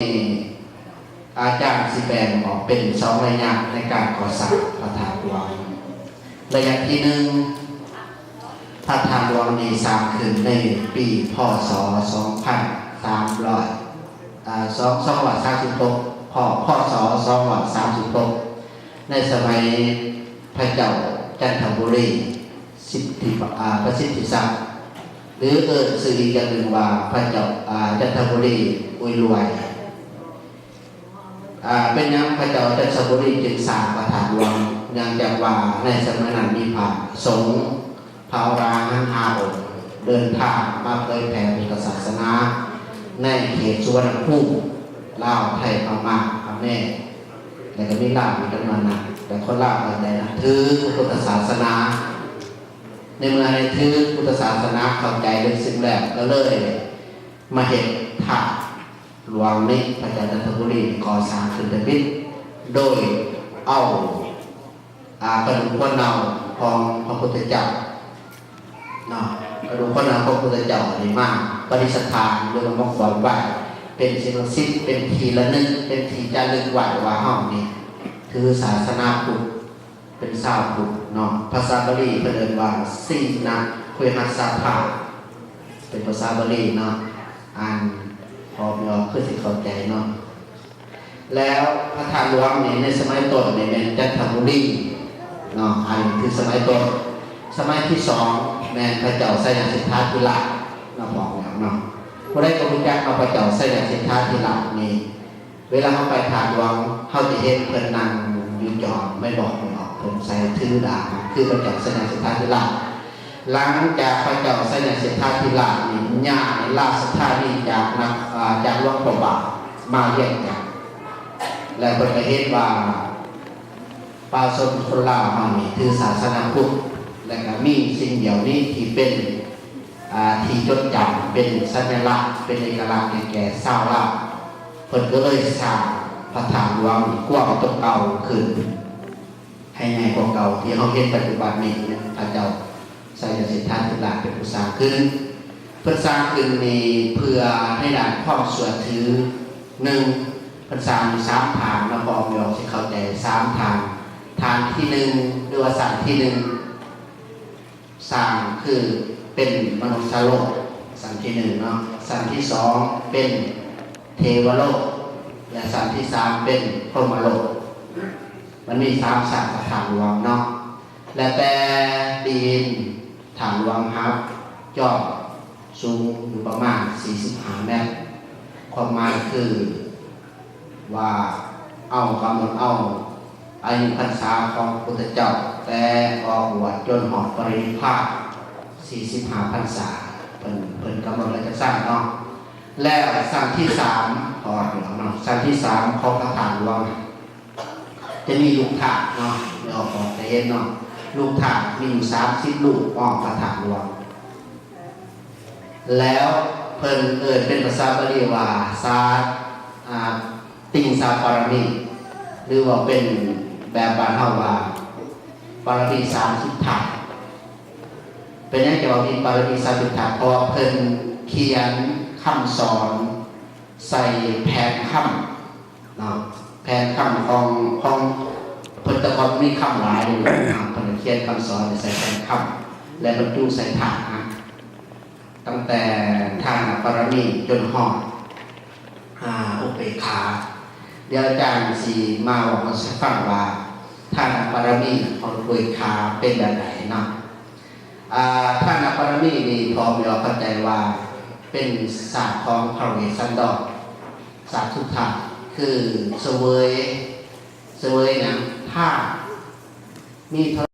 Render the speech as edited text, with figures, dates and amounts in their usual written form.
อาจารย์สิแบ่งออกเป็นสองระยะในการก่อสร้างพระธาตุหลวงระยะที่หนึ่งพระธาตุหลวงนี้สร้างขึ้นในปีพ.ศ. 2536พ.ศ. 2536ในสมัยพระเจ้าจันทบุรีประสิทธิศักดิ์หรือสื่ออีกอย่างหนึ่งว่าพระเจ้าจันทบุรีอวยรวยเป็นยังพระเจ้าจันทบุรีจึงสร้างพระธาตุหลวงยังจากว่าในสมัยนั้นมีพระสงฆ์ภาวรา5 องค์เดินทางมาเผยแผ่พุทธศาสนาในเขตสุวรรณภูมิลาวไทยพม่าพม่าแต่ก็มีลาวมีจำนวนนั้นแต่คนลาวแต่นะถือพุทธศาสนาในเมื่อในถือพุทธศาสนาเข้าใจลึกซึ้งแล้วก็เลยมาเห็นถาหลวงนี้พระเจ้าจันทบุรีก่อสร้างขึ้นแต่พิษโดยเอากระดูกคนเนาของพระพุทธเจ้าเนาะกระดูกคนเนาพระพุทธเจ้านี่มากปฏิสถานโดยมกบอกว่าเป็นสิ่งศักดิ์สิทธิ์เป็นทีละนึกเป็นทีจารึกวัดว่าห้องนี้ถือศาสนาพุทธเป็นชาวพุทธเนาะภาษาบาลีเรียกว่าสีนะคุยหัสสะภาเป็นภาษาบาลีเนาะอ่านพอมีออกคือสิเข้าใจเนาะแล้วพระธาตุหลวงนี่ในสมัยต้นในเป็นจันทบุรีเนาะอันคือสมัยต้นสมัยที่สองแม่พระเจ้าไสยสิทธาธิราชเราบอกแล้วเนาะผู้ใดก็รู้จักพระเจ้าไสยสิทธาธิราชนี่เวลาเขาไปธาตุหลวงเขาจะเห็นเพิ่นนั่งอยู่จอมไม่บอกไม่ออกเพิ่นใส่ถือดาบคือพระเจ้าไสยสิทธาธิราชหลังจากพระเจ้าไสยสิทธาธิราชนี่ย้ายราชธานีจากหลวงพระบางมาแยกกันและเพิ่นก็เห็นว่าประชาชนคนลาวเฮานี่ถือศาสนาพุทธและก็มีสิ่งเดียวนี้ที่เป็นที่จดจำเป็นสัญลักษณ์เป็นเอกลักษณ์แก่ชาวลาวเพิ่นก็เลยสร้างพระธาตุหลวงกว้างตกเก่าขึ้นให้ใหญ่กว่าเก่าที่เฮาเห็นปัจจุบันนี้พระเจ้าไสยสิทธาธิราชเป็นผู้สร้างขึ้นเพิ่นสร้างขึ้นนี้เพื่อให้ด้านความเชื่อถือ1เพิ่นสร้างอยู่3ทางนะพอมีออกสิเข้าใจ3ทางทางที่1หรือว่าสร้างที่1สร้างคือเป็นมนุษย์โลกสันที่1เนาะสันที่2เป็นเทวโลกและสันที่3เป็นพรหมโลกมันมี3สันฐานหลวงเนาะและแต่ดินฐานหลวงครับยอดสูงอยู่ประมาณ45 เมตรความหมายคือว่าเอากำหนดเอาอายุพรรษาของพุทธเจ้าแต่ออกบวชจนหอดปรินิพพาน45 พรรษาเพิ่นกำหนดแล้วจะสร้างเนาะแล้วสั่งที่3พอเนาะสั่งที่3ของพระธาตุหลวงจะมีลูกถาดเนาะไม่ออกแต่เห็นเนาะลูกถาดมีอยู่30 ลูกอ้อมพระธาตุหลวงแล้วเพิ่นเป็นภาษาบาลีว่าติงสาปารมีหรือว่าเป็นแบบบ้านเฮาว่าปารมี30 ถาดเป็นยังจะว่ามีปารมี30 ถาดเพราะเพิ่นเขียนคำสอนใส่แผนคำเนาะแผนคำของเพิ่นตะกอนมีคำหลายเลยเพิ่นเขียนคำสอนใส่แผนคำและบรรจุใส่ถาดตั้งแต่ทานปารมีจนหอดอุเบกขาเดี๋ยวอาจารย์สีมาบอกมาฟังว่าทานปารมีของอุเบกขาเป็นแบบไหนเนาะทานปารมีนี่พอมีเราเข้าใจว่าเป็นศาสตร์ของพระเวสสันดรศาสตร์ทุกทางคือเสวยนะถ้ามี